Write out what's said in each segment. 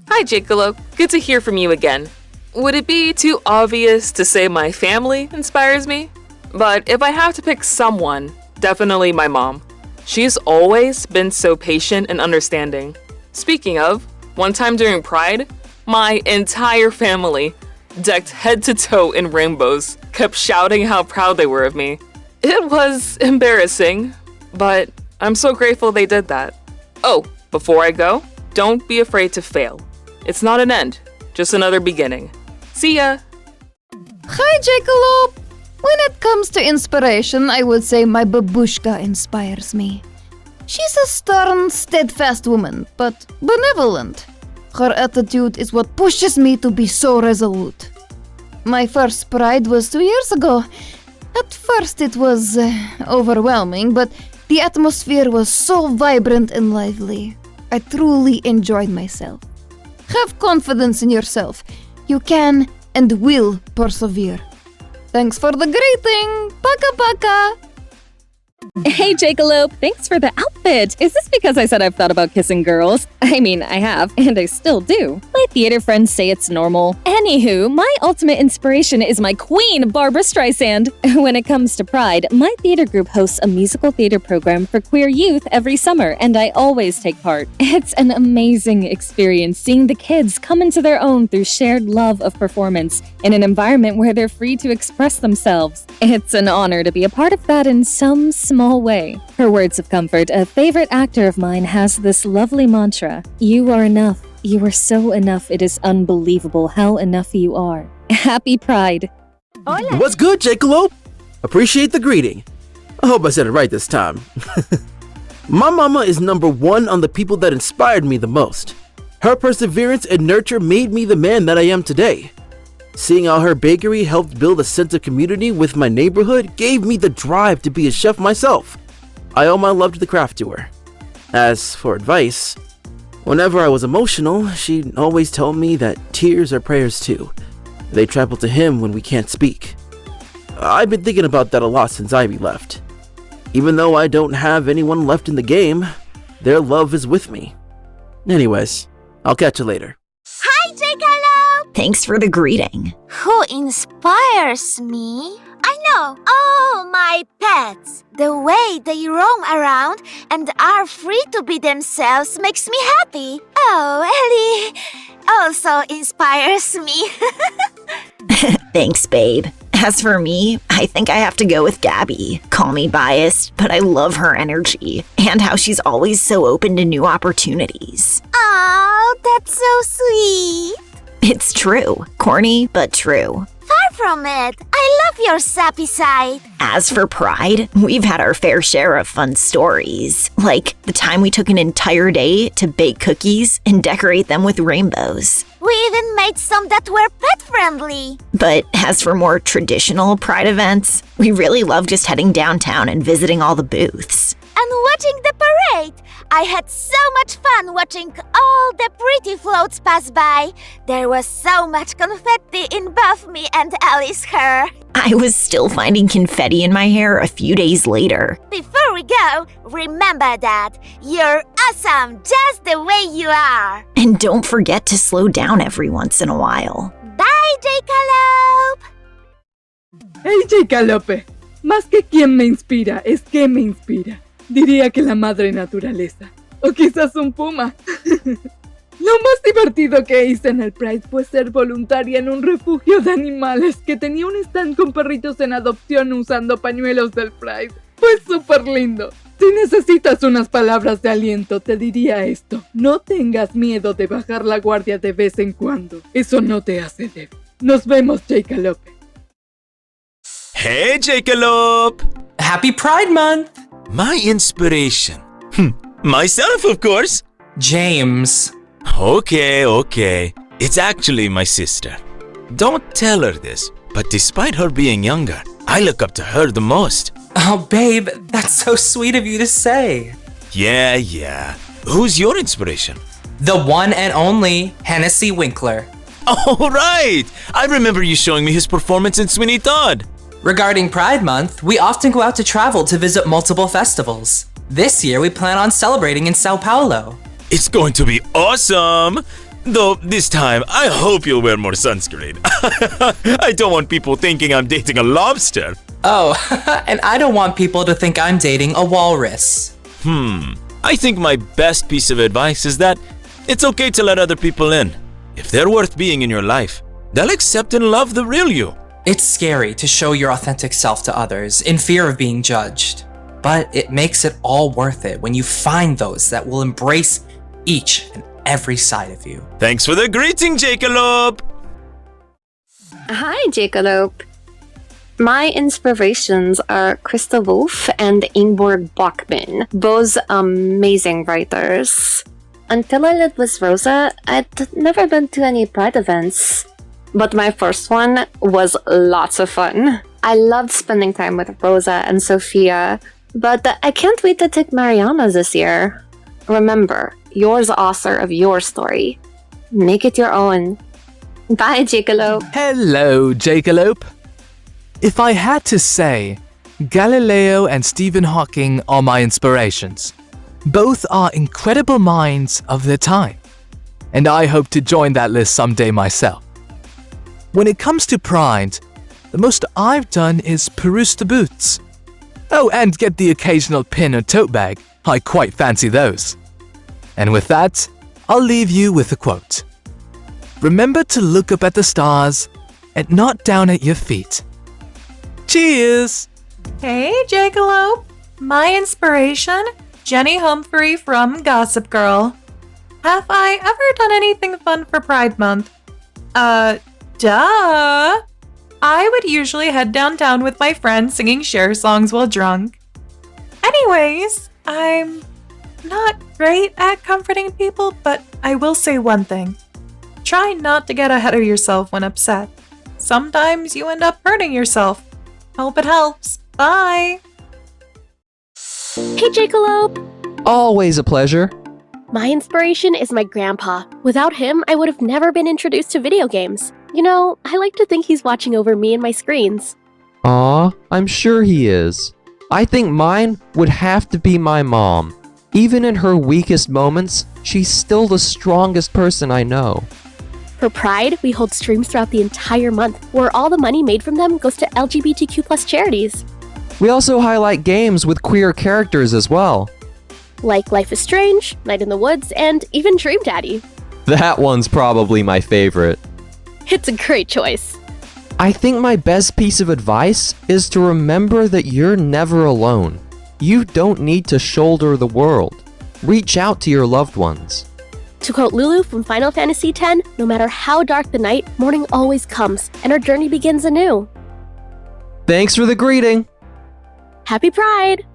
Hi, Jacob. Good to hear from you again. Would it be too obvious to say my family inspires me? But if I have to pick someone, definitely my mom. She's always been so patient and understanding. Speaking of, one time during Pride, my entire family, decked head to toe in rainbows, kept shouting how proud they were of me. It was embarrassing, but I'm so grateful they did that. Oh, before I go, don't be afraid to fail. It's not an end, just another beginning. See ya! Hi, Jacob! When it comes to inspiration, I would say my babushka inspires me. She's a stern, steadfast woman, but benevolent. Her attitude is what pushes me to be so resolute. My first Pride was 2 years ago. At first it was overwhelming, but the atmosphere was so vibrant and lively. I truly enjoyed myself. Have confidence in yourself. You can and will persevere. Thanks for the greeting. Paka paka. Hey, Jacob, thanks for the outfit. Is this because I said I've thought about kissing girls? I mean, I have, and I still do. My theater friends say it's normal. Anywho, my ultimate inspiration is my queen, Barbara Streisand. When it comes to Pride, my theater group hosts a musical theater program for queer youth every summer, and I always take part. It's an amazing experience seeing the kids come into their own through shared love of performance in an environment where they're free to express themselves. It's an honor to be a part of that in some small way. For words of comfort, a favorite actor of mine has this lovely mantra: "You are enough. You are so enough. It is unbelievable how enough you are." Happy Pride! Hola. What's good, Jacob? Appreciate the greeting. I hope I said it right this time. My mama is number one on the people that inspired me the most. Her perseverance and nurture made me the man that I am today. Seeing how her bakery helped build a sense of community with my neighborhood gave me the drive to be a chef myself. I owe my love to the craft to her. As for advice, whenever I was emotional, she'd always tell me that tears are prayers too. They travel to him when we can't speak. I've been thinking about that a lot since Ivy left. Even though I don't have anyone left in the game, their love is with me. Anyways, I'll catch you later. Hi, Jacob! Thanks for the greeting. Who inspires me? I know, all my pets. The way they roam around and are free to be themselves makes me happy. Oh, Ellie also inspires me. Thanks, babe. As for me, I think I have to go with Gabby. Call me biased, but I love her energy and how she's always so open to new opportunities. Oh, that's so sweet. It's true. Corny, but true. Far from it. I love your sappy side. As for Pride, we've had our fair share of fun stories. Like the time we took an entire day to bake cookies and decorate them with rainbows. We even made some that were pet-friendly. But as for more traditional Pride events, we really love just heading downtown and visiting all the booths. And watching the parade. I had so much fun watching all the pretty floats pass by. There was so much confetti in both me and Ellie's hair. I was still finding confetti in my hair a few days later. Before we go, remember that you're awesome just the way you are. And don't forget to slow down every once in a while. Bye, Jacob! Hey, Jacob. Más que quién me inspira, es qué me inspira. Diría que la madre naturaleza. O quizás un puma. Lo más divertido que hice en el Pride fue ser voluntaria en un refugio de animales que tenía un stand con perritos en adopción usando pañuelos del Pride. Fue súper lindo. Si necesitas unas palabras de aliento, te diría esto. No tengas miedo de bajar la guardia de vez en cuando. Eso no te hace débil. Nos vemos, Jacob. Hey, Jacob! Happy Pride Month! My inspiration? Myself, of course. James. Okay. It's actually my sister. Don't tell her this, but despite her being younger, I look up to her the most. Oh, babe, that's so sweet of you to say. Yeah. Who's your inspiration? The one and only Hennessy Winkler. Oh, right! I remember you showing me his performance in Sweeney Todd. Regarding Pride Month, we often go out to travel to visit multiple festivals. This year, we plan on celebrating in Sao Paulo. It's going to be awesome! Though this time, I hope you'll wear more sunscreen. I don't want people thinking I'm dating a lobster. Oh, and I don't want people to think I'm dating a walrus. I think my best piece of advice is that it's okay to let other people in. If they're worth being in your life, they'll accept and love the real you. It's scary to show your authentic self to others in fear of being judged. But it makes it all worth it when you find those that will embrace each and every side of you. Thanks for the greeting, Jacob! Hi, Jacob. My inspirations are Krista Wolf and Ingeborg Bachmann, both amazing writers. Until I lived with Rosa, I'd never been to any Pride events. But my first one was lots of fun. I loved spending time with Rosa and Sophia, but I can't wait to take Mariana this year. Remember, you're the author of your story. Make it your own. Bye, Jacob. Hello, Jacob. If I had to say, Galileo and Stephen Hawking are my inspirations. Both are incredible minds of their time, and I hope to join that list someday myself. When it comes to Pride, the most I've done is peruse the booths. Oh, and get the occasional pin or tote bag. I quite fancy those. And with that, I'll leave you with a quote. Remember to look up at the stars and not down at your feet. Cheers! Hey, Jacob. My inspiration, Jenny Humphrey from Gossip Girl. Have I ever done anything fun for Pride Month? Duh! I would usually head downtown with my friends singing Cher songs while drunk. Anyways, I'm not great at comforting people, but I will say one thing. Try not to get ahead of yourself when upset. Sometimes you end up hurting yourself. Hope it helps. Bye! Hey, Jacob! Always a pleasure. My inspiration is my grandpa. Without him, I would have never been introduced to video games. You know, I like to think he's watching over me and my screens. Aw, I'm sure he is. I think mine would have to be my mom. Even in her weakest moments, she's still the strongest person I know. For Pride, we hold streams throughout the entire month, where all the money made from them goes to LGBTQ+ charities. We also highlight games with queer characters as well. Like Life is Strange, Night in the Woods, and even Dream Daddy. That one's probably my favorite. It's a great choice. I think my best piece of advice is to remember that you're never alone. You don't need to shoulder the world. Reach out to your loved ones. To quote Lulu from Final Fantasy X, no matter how dark the night, morning always comes, and our journey begins anew. Thanks for the greeting. Happy Pride!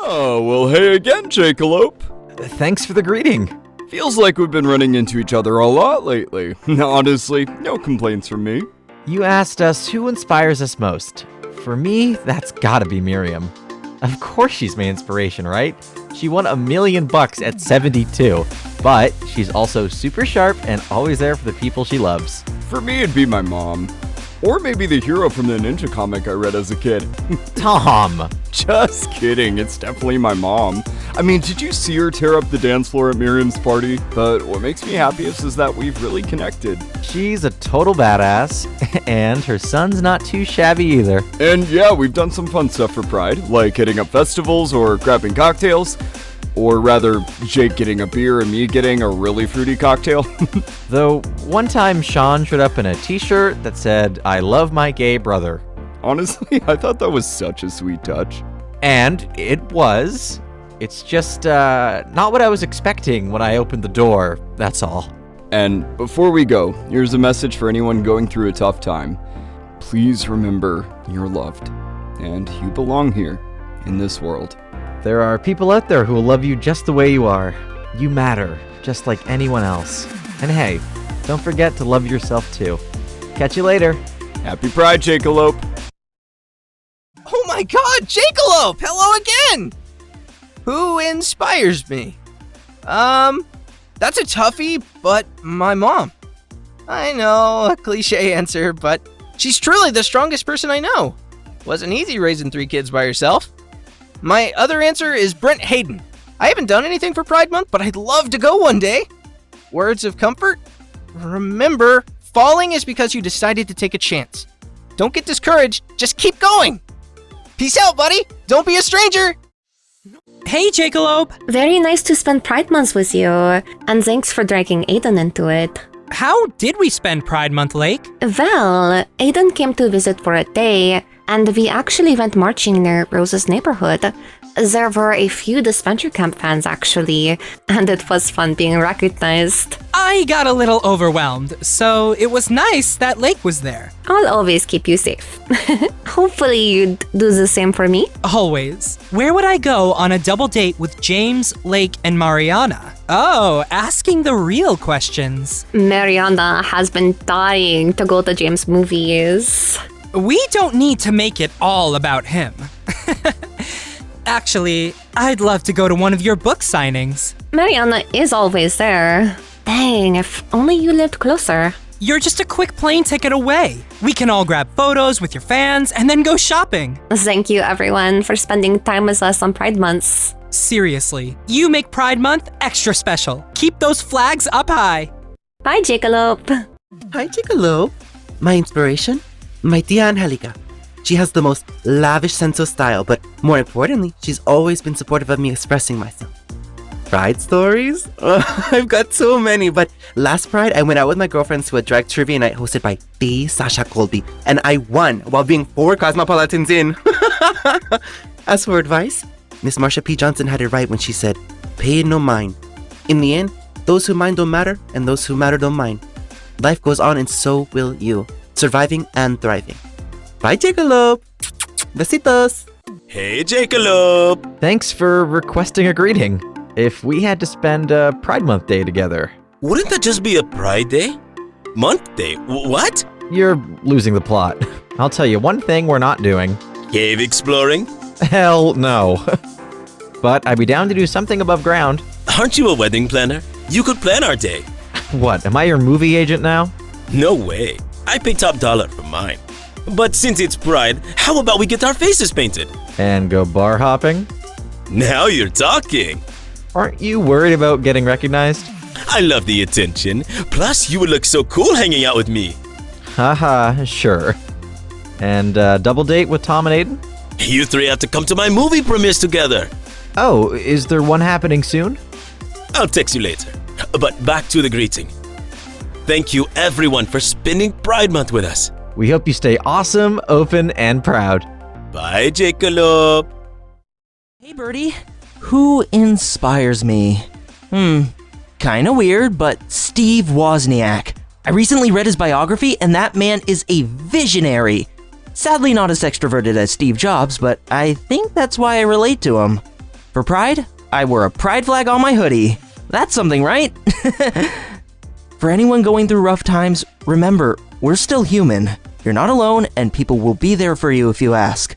Oh, well, hey again, Jacob. Thanks for the greeting. Feels like we've been running into each other a lot lately. Honestly, no complaints from me. You asked us who inspires us most. For me, that's gotta be Miriam. Of course she's my inspiration, right? She won $1 million at 72, but she's also super sharp and always there for the people she loves. For me, it'd be my mom. Or maybe the hero from the ninja comic I read as a kid. Tom! Just kidding, it's definitely my mom. I mean, did you see her tear up the dance floor at Miriam's party? But what makes me happiest is that we've really connected. She's a total badass, and her son's not too shabby either. And yeah, we've done some fun stuff for Pride, like hitting up festivals or grabbing cocktails. Or rather, Jake getting a beer and me getting a really fruity cocktail. Though, one time Sean showed up in a t-shirt that said, "I love my gay brother." Honestly, I thought that was such a sweet touch. And it was. It's just, not what I was expecting when I opened the door, that's all. And before we go, here's a message for anyone going through a tough time. Please remember you're loved, and you belong here, in this world. There are people out there who will love you just the way you are. You matter, just like anyone else. And hey, don't forget to love yourself too. Catch you later. Happy Pride, Jacob. Oh my god, Jacob! Hello again! Who inspires me? That's a toughie, but my mom. I know, a cliche answer, but she's truly the strongest person I know. Wasn't easy raising 3 kids by herself. My other answer is Brent Hayden. I haven't done anything for Pride Month, but I'd love to go one day. words of comfort? Remember, falling is because you decided to take a chance. Don't get discouraged, just keep going! Peace out, buddy! Don't be a stranger! Hey, Jackalope! Very nice to spend Pride Month with you, and thanks for dragging Aiden into it. How did we spend Pride Month, Lake? Well, Aiden came to visit for a day, and we actually went marching near Rose's neighborhood. There were a few Disventure Camp fans, actually, and it was fun being recognized. I got a little overwhelmed, so it was nice that Lake was there. I'll always keep you safe. Hopefully you'd do the same for me. Always. Where would I go on a double date with James, Lake, and Mariana? Oh, asking the real questions. Mariana has been dying to go to James' movies. We don't need to make it all about him. Actually, I'd love to go to one of your book signings. Mariana is always there. Dang, if only you lived closer. You're just a quick plane ticket away. We can all grab photos with your fans and then go shopping. Thank you, everyone, for spending time with us on Pride Months. Seriously, you make Pride Month extra special. Keep those flags up high. Bye, Jackalope. Hi, Jackalope. My inspiration? My tia Angelica. She has the most lavish sense of style, but more importantly, she's always been supportive of me expressing myself. Pride stories? I've got so many, but last Pride, I went out with my girlfriends to a drag trivia night hosted by the Sasha Colby, and I won while being 4 cosmopolitans in. As for advice, Miss Marsha P. Johnson had it right when she said, pay no mind. In the end, those who mind don't matter, and those who matter don't mind. Life goes on and so will you, surviving and thriving. Bye, Jackalope! Besitos! Hey, Jackalope! Thanks for requesting a greeting. If we had to spend a Pride Month day together. Wouldn't that just be a Pride Day? Month Day? What? You're losing the plot. I'll tell you one thing we're not doing. Cave exploring? Hell no. But I'd be down to do something above ground. Aren't you a wedding planner? You could plan our day. What, am I your movie agent now? No way. I pay top dollar for mine. But since it's Pride, how about we get our faces painted? And go bar hopping? Now you're talking. Aren't you worried about getting recognized? I love the attention. Plus, you would look so cool hanging out with me. Haha, sure. And double date with Tom and Aiden? You 3 have to come to my movie premieres together. Oh, is there one happening soon? I'll text you later. But back to the greeting. Thank you everyone for spending Pride Month with us. We hope you stay awesome, open, and proud. Bye, Jackalope. Hey, Birdie. Who inspires me? Kinda weird, but Steve Wozniak. I recently read his biography, and that man is a visionary. Sadly not as extroverted as Steve Jobs, but I think that's why I relate to him. For Pride, I wear a pride flag on my hoodie. That's something, right? For anyone going through rough times, remember, we're still human. You're not alone, and people will be there for you if you ask.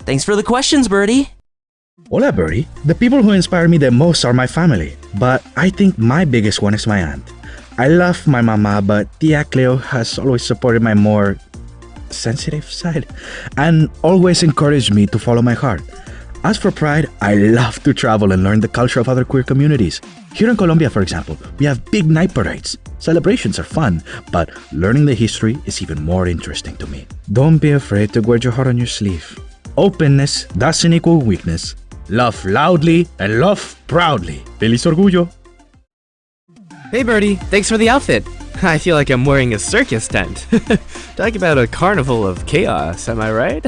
Thanks for the questions, Birdie. Hola, Birdie. The people who inspire me the most are my family, but I think my biggest one is my aunt. I love my mama, but Tia Cleo has always supported my more sensitive side and always encouraged me to follow my heart. As for Pride, I love to travel and learn the culture of other queer communities. Here in Colombia, for example, we have big night parades. Celebrations are fun, but learning the history is even more interesting to me. Don't be afraid to wear your heart on your sleeve. Openness doesn't equal weakness. Love loudly and love proudly. Feliz Orgullo! Hey Birdie, thanks for the outfit. I feel like I'm wearing a circus tent. Talk about a carnival of chaos, am I right?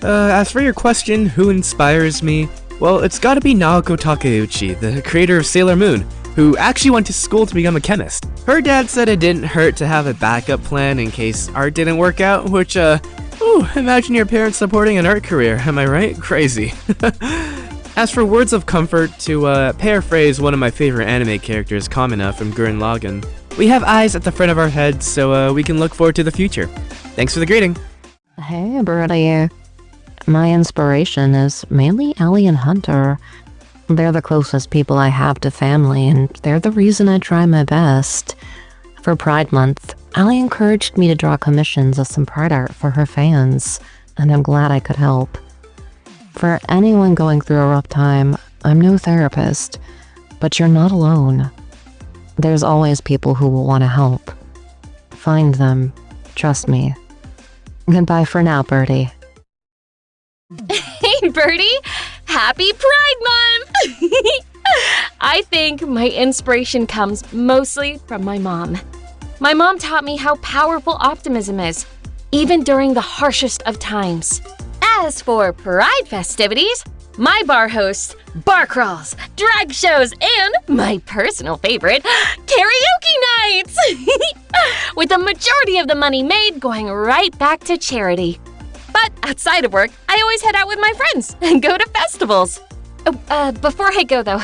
As for your question, who inspires me? Well, it's gotta be Naoko Takeuchi, the creator of Sailor Moon, who actually went to school to become a chemist. Her dad said it didn't hurt to have a backup plan in case art didn't work out, which, imagine your parents supporting an art career, am I right? Crazy. As for words of comfort, to paraphrase one of my favorite anime characters, Kamina from Gurren Lagann, we have eyes at the front of our heads so we can look forward to the future. Thanks for the greeting. Hey, Birdie. My inspiration is mainly Ellie and Hunter. They're the closest people I have to family, and they're the reason I try my best. For Pride Month, Ellie encouraged me to draw commissions of some Pride art for her fans, and I'm glad I could help. For anyone going through a rough time, I'm no therapist, but you're not alone. There's always people who will want to help. Find them. Trust me. Goodbye for now, Birdie. Hey, Birdie! Happy Pride Month! I think my inspiration comes mostly from my mom. My mom taught me how powerful optimism is, even during the harshest of times. As for Pride festivities, my bar hosts bar crawls, drag shows, and my personal favorite, karaoke nights! With the majority of the money made going right back to charity. But outside of work, I always head out with my friends and go to festivals. Before I go though,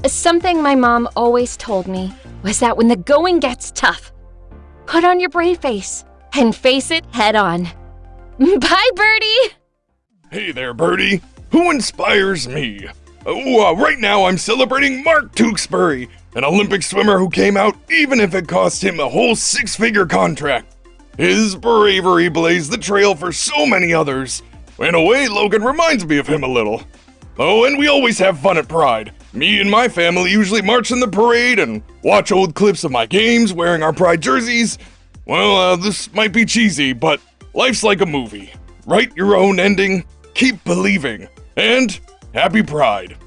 something my mom always told me was that when the going gets tough, put on your brave face and face it head on. Bye, Birdie! Hey there, Birdie. Who inspires me? Right now I'm celebrating Mark Tewksbury, an Olympic swimmer who came out even if it cost him a whole 6-figure contract. His bravery blazed the trail for so many others. In a way, Logan reminds me of him a little. Oh, and we always have fun at Pride. Me and my family usually march in the parade and watch old clips of my games wearing our Pride jerseys. Well, this might be cheesy, but life's like a movie. Write your own ending, keep believing, and happy Pride.